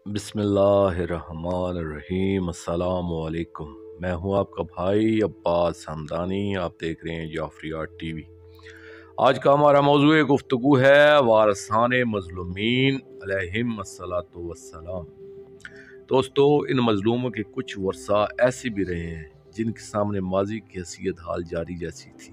बिस्मिल्लाहिर्रहमानिर्रहीम। अस्सलाम वालेकुम। मैं हूं आपका भाई अब्बास हमदानी। आप देख रहे हैं जाफरी आर्ट टीवी। आज का हमारा मौजूद गुफ्तगू है वारसाने मजलूमीन अलैहिम्मस्सलातु वस्सलाम। दोस्तों, इन मजलूमों के कुछ वर्सा ऐसे भी रहे हैं जिनके सामने माजी की हैसियत हाल जारी जैसी थी।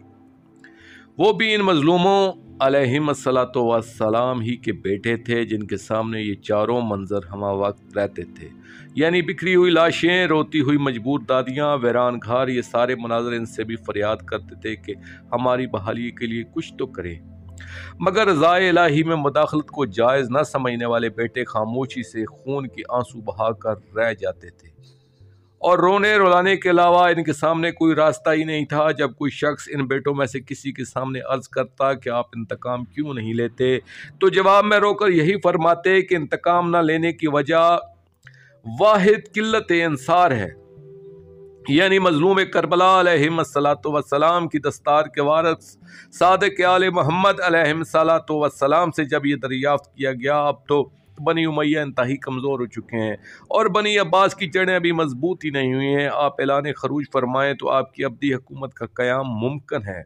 वो भी इन मजलूमों अलैहिम्मस्सलातु वस्सलाम ही के बेटे थे जिनके सामने ये चारों मंजर हमा वक्त रहते थे, यानी बिखरी हुई लाशें, रोती हुई मजबूर दादियाँ, वैरान घर। ये सारे मनाजर इनसे भी फरियाद करते थे कि हमारी बहाली के लिए कुछ तो करें, मगर रज़ाए इलाही में मुदाखलत को जायज़ न समझने वाले बेटे खामोशी से खून के आंसू बहा कर रह जाते थे और रोने रुलाने के अलावा इनके सामने कोई रास्ता ही नहीं था। जब कोई शख्स इन बेटों में से किसी के सामने अर्ज करता कि आप इंतकाम क्यों नहीं लेते, तो जवाब में रोकर यही फरमाते कि इंतकाम न लेने की वजह वाहिद किल्लत इंसार है, यानी मजलूम करबला अलैहिस्सलातु वस्सलाम की दस्तार के वारिस सादिक आले मोहम्मद अलैहिस्सलातु वस्सलाम से जब ये दरियाफ्त किया गया, अब तो बनी उमैया इंतहाई कमज़ोर हो चुके हैं और बनी अब्बास की जड़ें अभी मजबूत ही नहीं हुई हैं। आप ऐलान खरूज फरमाएं तो आपकी अब्दी हुकूमत का क़याम मुमकिन है।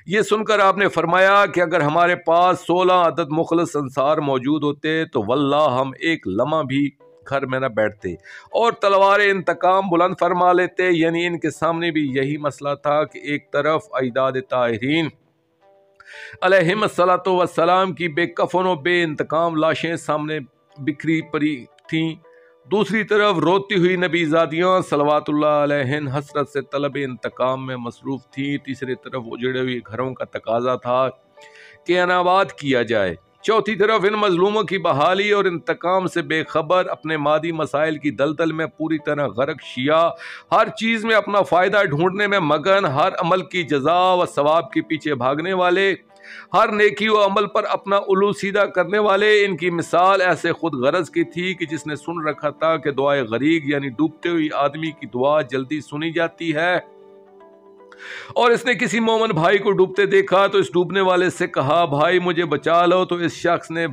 ये सुनकर आपने फरमाया कि अगर हमारे पास 16 अदद मुखलस अंसार मौजूद होते तो वल्लाह हम एक लम्हा भी घर में न बैठते और तलवार इंतकाम बुलंद फरमा लेते। यानी इनके सामने भी यही मसला था कि एक तरफ अजदाद ताहिरीन अलैहिम्मस्सलातु वस्सलाम की बेकफन और बे इंतकाम लाशें सामने बिखरी पड़ी थीं, दूसरी तरफ रोती हुई नबीज़ादियाँ सलवातुल्लाह अलैहिन हसरत से तलब इंतकाम में मसरूफ़ थीं। तीसरी तरफ उजड़े हुए घरों का तकाजा था कि अनाबाद किया जाए। चौथी तरफ इन मजलूमों की बहाली और इंतकाम से बेखबर, अपने मादी मसाइल की दलदल में पूरी तरह गर्क शिया, हर चीज़ में अपना फ़ायदा ढूंढने में मगन, हर अमल की जज़ा व सवाब के पीछे भागने वाले, हर नेकी व अमल पर अपना उलू सीधा करने वाले। इनकी मिसाल ऐसे खुद गरज की थी कि जिसने सुन रखा था कि दुआए गरीक यानी डूबते हुए आदमी की दुआ जल्दी सुनी जाती है, और इसने किसी मोमन भाई को डूबते देखा तो इस डूबने वाले से कहा, भाई मुझे बचा लो। तो इस शख्स ने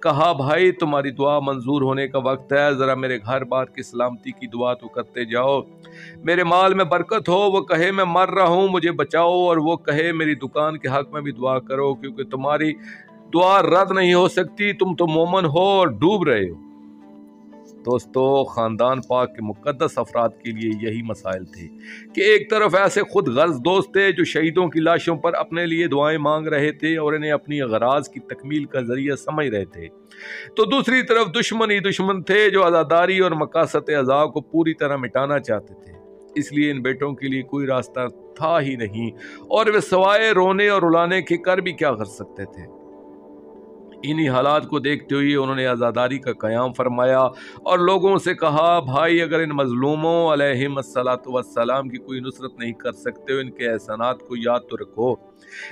कहा, भाई तुम्हारी दुआ मंजूर होने का वक्त है, ज़रा मेरे घर बार की सलामती की दुआ तो करते जाओ, मेरे माल में बरकत हो। वो कहे मैं मर रहा हूँ, मुझे बचाओ, और वो कहे मेरी दुकान के हक में भी दुआ करो, क्योंकि तुम्हारी दुआ रद्द नहीं हो सकती, तुम तो मोमन हो और डूब रहे हो। दोस्तों, ख़ानदान पाक के मुक़द्दस अफराद के लिए यही मसाइल थे कि एक तरफ ऐसे खुद गर्ज दोस्त थे जो शहीदों की लाशों पर अपने लिए दुआएं मांग रहे थे और इन्हें अपनी गराज की तकमील का जरिया समझ रहे थे, तो दूसरी तरफ दुश्मन ही दुश्मन थे जो आज़ादारी और मकासद अज़ा को पूरी तरह मिटाना चाहते थे। इसलिए इन बेटों के लिए कोई रास्ता था ही नहीं और वे सवाए रोने और रुलाने के कर भी क्या कर सकते थे। इन्हीं हालात को देखते हुए उन्होंने आज़ादारी का क़याम फरमाया और लोगों से कहा, भाई अगर इन मजलूमों अलैहिम्मस्सलातु वस्सलाम की कोई नुसरत नहीं कर सकते हो, इनके एहसानात को याद तो रखो,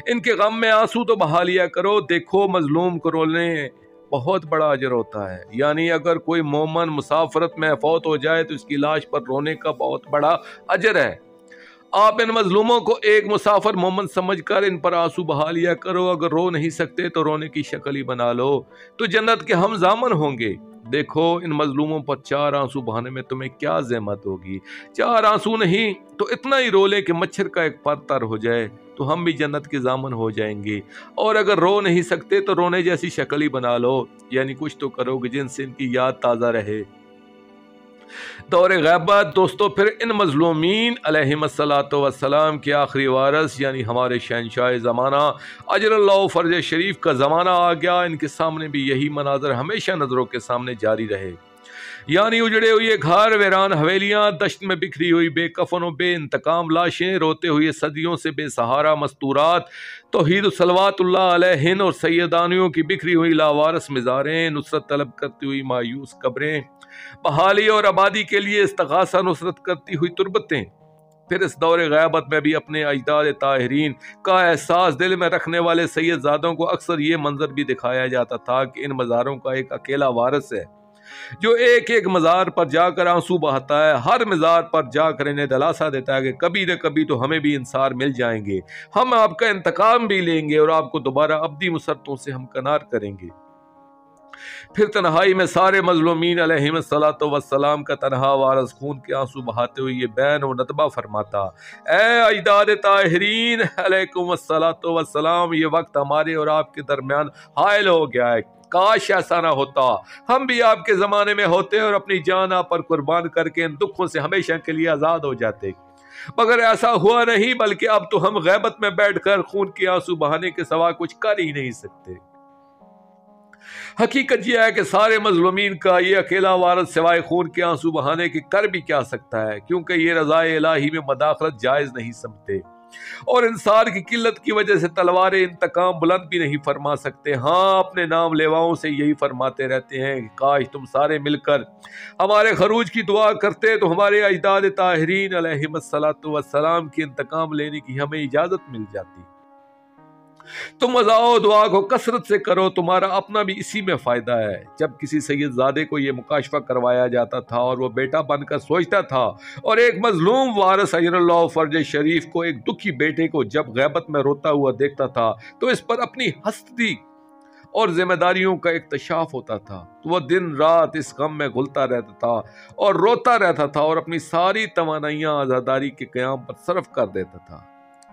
इनके गम में आंसू तो बहा लिया करो। देखो, मजलूम को रोने बहुत बड़ा अजर होता है, यानी अगर कोई मोमन मुसाफरत में फौत हो जाए तो इसकी लाश पर रोने का बहुत बड़ा अजर है। आप इन मजलूमों को एक मुसाफिर मोमन समझकर इन पर आंसू बहा लिया करो। अगर रो नहीं सकते तो रोने की शक्ल ही बना लो, तो जन्नत के हम जामन होंगे। देखो, इन मजलूमों पर 4 आंसू बहाने में तुम्हें क्या ज़हमत होगी। 4 आंसू नहीं तो इतना ही रो ले कि मच्छर का एक पर तर हो जाए, तो हम भी जन्नत के जामन हो जाएंगे। और अगर रो नहीं सकते तो रोने जैसी शक्ल ही बना लो, यानी कुछ तो करोगे जिनसे इनकी याद ताज़ा रहे। दौरे गैबत। दोस्तों, फिर इन मजलूमीन अलैहिम्मस्सलातु वस्सलाम के आखिरी वारिस यानी हमारे शहंशाह ज़माना अजलल्लाहु फ़र्ज शरीफ का ज़माना आ गया। इनके सामने भी यही मनाजर हमेशा नज़रों के सामने जारी रहे, यानी उजड़े हुए घर, वीरान हवेलियाँ, दश्त में बिखरी हुई बेकफन और बे इंतकाम लाशें, रोते हुए सदियों से बेसहारा मस्तूरात, तौहीद सलवातुल्लाह अलैहिन और सैयदानियों की बिखरी हुई लावारस मिज़ारें, नुसरत तलब करती हुई मायूस कब्रें, बहाली और आबादी के लिए इस्तिग़ासा नुसरत करती हुई तुरबतें। फिर इस दौरे ग़ैबत में भी अपने अजदाद ताहिरीन का एहसास दिल में रखने वाले सैयदज़ादों को अक्सर ये मंजर भी दिखाया जाता था कि इन मज़ारों का एक अकेला वारिस है जो एक एक मज़ार पर जाकर आंसू बहाता है, हर मज़ार पर जाकर इन्हें दिलासा देता है कि कभी न कभी तो हमें भी इंसार मिल जाएंगे, हम आपका इंतकाम भी लेंगे और आपको दोबारा अब्दी मुसरतों से हमकनार करेंगे। پھر تنہائی میں سارے مظلومین علیہم الصلاۃ والسلام کا تنہا وارث خون کے آنسو بہاتے ہوئے یہ بین و نتبہ فرماتا، اے اجداد طاہرین علیکم الصلاۃ والسلام، یہ وقت ہمارے اور آپ کے درمیان حائل ہو گیا ہے، کاش ایسا نہ ہوتا، ہم بھی آپ کے زمانے میں ہوتے اور اپنی جان آپ پر قربان کر کے ان دکھوں سے ہمیشہ کے لیے آزاد ہو جاتے، مگر ایسا ہوا نہیں، بلکہ اب تو ہم غیبت میں بیٹھ کر خون کے آنسو بہانے کے سوا کچھ کر ہی نہیں سکتے۔ حقیقت یہ ہے کہ سارے مظلومین کا یہ اکیلا وارث سوائے خون کے آنسو بہانے کے کر بھی کیا سکتا ہے، کیونکہ یہ رضا الہی میں مداخلت جائز نہیں سمجھتے، اور انسان کی قلت کی وجہ سے تلوار انتقام بلند بھی نہیں فرما سکتے۔ ہاں، اپنے نام لیواؤں سے یہی فرماتے رہتے ہیں کہ کاش تم سارے مل کر ہمارے خروج کی دعا کرتے تو ہمارے اجداد طاہرین علیہم الصلاۃ والسلام کی انتقام لینے کی ہمیں اجازت مل جاتی۔ تم مزاؤ دعا کو کثرت سے کرو، تمہارا اپنا بھی اسی میں فائدہ ہے۔ جب کسی سید زادے کو یہ مکاشفہ کروایا جاتا تھا اور وہ بیٹا بن کر سوچتا تھا، اور ایک مظلوم وارث اجر اللہ فرج شریف کو ایک دکھی بیٹے کو جب غیبت میں روتا ہوا دیکھتا تھا تو اس پر اپنی ہستی اور ذمہ داریوں کا اکتشاف ہوتا تھا، تو وہ دن رات اس غم میں گھلتا رہتا تھا اور روتا رہتا تھا اور اپنی ساری توانائیاں آزاداری کے قیام پر صرف کر دیتا تھا۔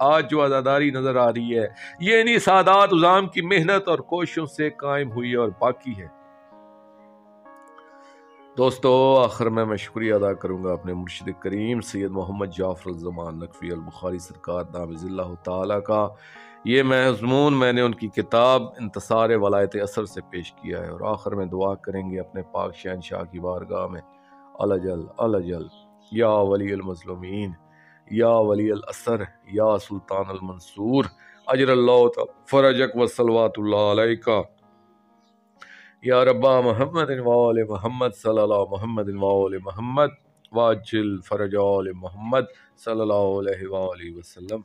آج جو آزاداری نظر آ رہی ہے یہ انہی سادات عظام کی محنت اور کوششوں سے قائم ہوئی اور باقی ہے۔ دوستو، آخر میں شکریہ ادا کروں گا اپنے مرشد کریم سید محمد جعفر الزمان نقوی البخاری سرکار دامض اللہ تعالیٰ کا۔ یہ مضمون میں نے ان کی کتاب انتصار ولایت اثر سے پیش کیا ہے، اور آخر میں دعا کریں گے اپنے پاک شہنشاہ کی بارگاہ میں، الجل الجل یا ولی المظلومین، یا ولی الاثر، یا سلطان المنصور، اجر اللہ فرجک و صلوات اللہ علیکہ، یا ربا محمد وآل محمد صلی اللہ محمد وآل محمد، واجل فرج آل محمد صلی اللہ علیہ وآلہ وسلم۔